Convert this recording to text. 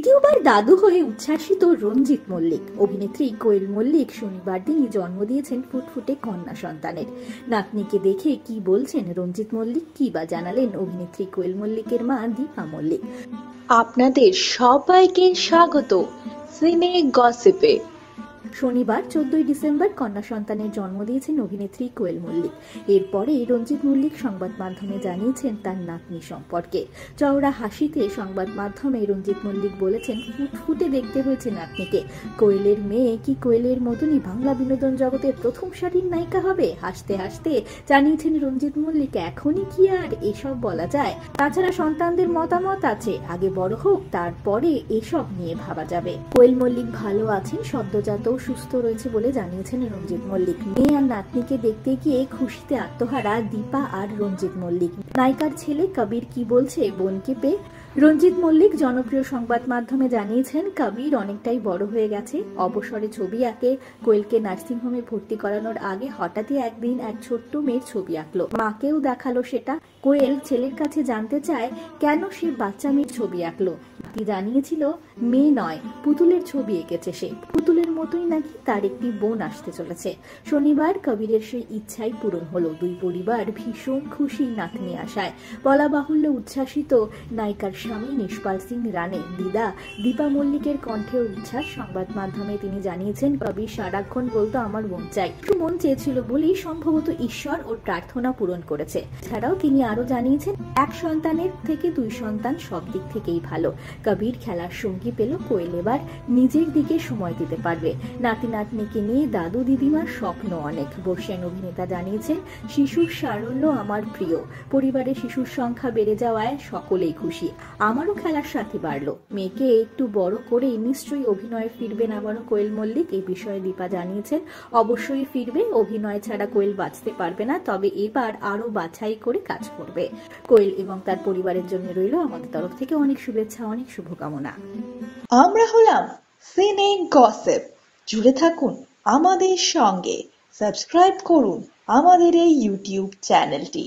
দ্বিতীয়বার দাদু হয়ে উচ্ছ্বাসিত রঞ্জিত মল্লিক। অভিনেত্রী কোয়েল মল্লিক শনিবার দিনই জন্ম দিয়েছেন ফুটফুটে কন্যা সন্তানের। নাতনিকে দেখে কি বলছেন রঞ্জিত মল্লিক, কি বা জানালেন অভিনেত্রী কোয়েল মল্লিকের মা দীপা মল্লিক। আপনাদের সবাইকে স্বাগত সিনে গসিপে। শনিবার 14 ডিসেম্বর কন্যা সন্তানের জন্ম দিয়েছেন অভিনেত্রী কোয়েল মল্লিক। এরপরে রঞ্জিত মল্লিক সংবাদ মাধ্যমে জানিয়েছেন তার নাতনি সম্পর্কে। চওড়া হাসিতে সংবাদ মাধ্যমে রঞ্জিত মল্লিক বলেছেন, ফুটফুটে দেখতে হয়েছে নাতনিকে। কোয়েলের মেয়ে কি কোয়েলের মতনই বাংলা বিনোদন জগতের প্রথম সারির নায়িকা হবে? হাসতে হাসতে জানিয়েছেন রঞ্জিত মল্লিক, এখনই কি আর এসব বলা যায়? তাছাড়া সন্তানদের মতামত আছে, আগে বড় হোক, তারপরে এসব নিয়ে ভাবা যাবে। কোয়েল মল্লিক ভালো আছেন, সদ্যজাত সুস্থ রয়েছে বলে জানিয়েছেন রঞ্জিত মল্লিক। মেয়ে আর নাতনিকে দেখতে গিয়ে খুশিতে আত্মহারা দীপা আর রঞ্জিত মল্লিক। নায়িকার ছেলে কবির কি বলছে বোনকে পেয়ে? রঞ্জিত মল্লিক জনপ্রিয় সংবাদ মাধ্যমে জানিয়েছেন, কবির অনেকটাই বড় হয়ে গেছে, অবসরে ছবি আঁকে। কোয়েলকে নার্সিংহোমে ভর্তি করানোর আগে হঠাৎই একদিন এক ছোট্ট মেয়ের ছবি আঁকলো, মাকেও দেখালো সেটা। কোয়েল ছেলের কাছে জানতে চায় কেন সে বাচ্চা মেয়ের ছবি আঁকলো। জানিয়েছিল মেয়ে নয়, পুতুলের ছবি এঁকেছে সে। পুতুলের মতোই নাকি তার একটি বোন আসতে চলেছে। শনিবার কবিরের সেই ইচ্ছাই পূরণ হলো। দুই পরিবার ভীষণ খুশি নাতনি আসায়। বলা বাহুল্য উচ্ছ্বাসিত নায়িকার স্বামী নিষ্পাল সিং রানে দিদা দীপা মল্লিকের কণ্ঠে উচ্ছ্বাস। সংবাদ মাধ্যমে তিনি জানিয়েছেন, কবির সারাক্ষণ বলতো আমার বোন চাই, মন চেয়েছিল বলেই সম্ভবত ঈশ্বর ওর প্রার্থনা পূরণ করেছে। ছাড়াও তিনি আরো জানিয়েছেন, এক সন্তানের থেকে দুই সন্তান সব দিক থেকেই ভালো। কবির খেলার সঙ্গী পেল, কোয়েল এবার নিজের দিকে সময় দিতে পারবে। নাতি নাতনিকে নিয়ে দাদু দিদিমার স্বপ্ন অনেক। বর্ষিয়ান অভিনেতা জানিয়েছেন, শিশুর সারল্য আমার প্রিয়। পরিবারে শিশুর সংখ্যা বেড়ে যাওয়ায় সকলেই খুশি। আমারও খেলার সাথে বাড়লো। মেয়েকে একটু বড় করে নিশ্চয়ই অভিনয়ে ফিরবেন আবারও কোয়েল মল্লিক। এই বিষয়ে দীপা জানিয়েছেন, অবশ্যই ফিরবে। অভিনয় ছাড়া কোয়েল বাঁচতে পারবে না, তবে এবার আরো বাছাই করে কাজ করবে। কোয়েল এবং তার পরিবারের জন্য রইল আমাদের তরফ থেকে অনেক শুভেচ্ছা, অনেক শুভকামনা। আমরা হলাম সিনে গসিপ। জুড়ে থাকুন আমাদের সঙ্গে, সাবস্ক্রাইব করুন আমাদের এই ইউটিউব চ্যানেলটি।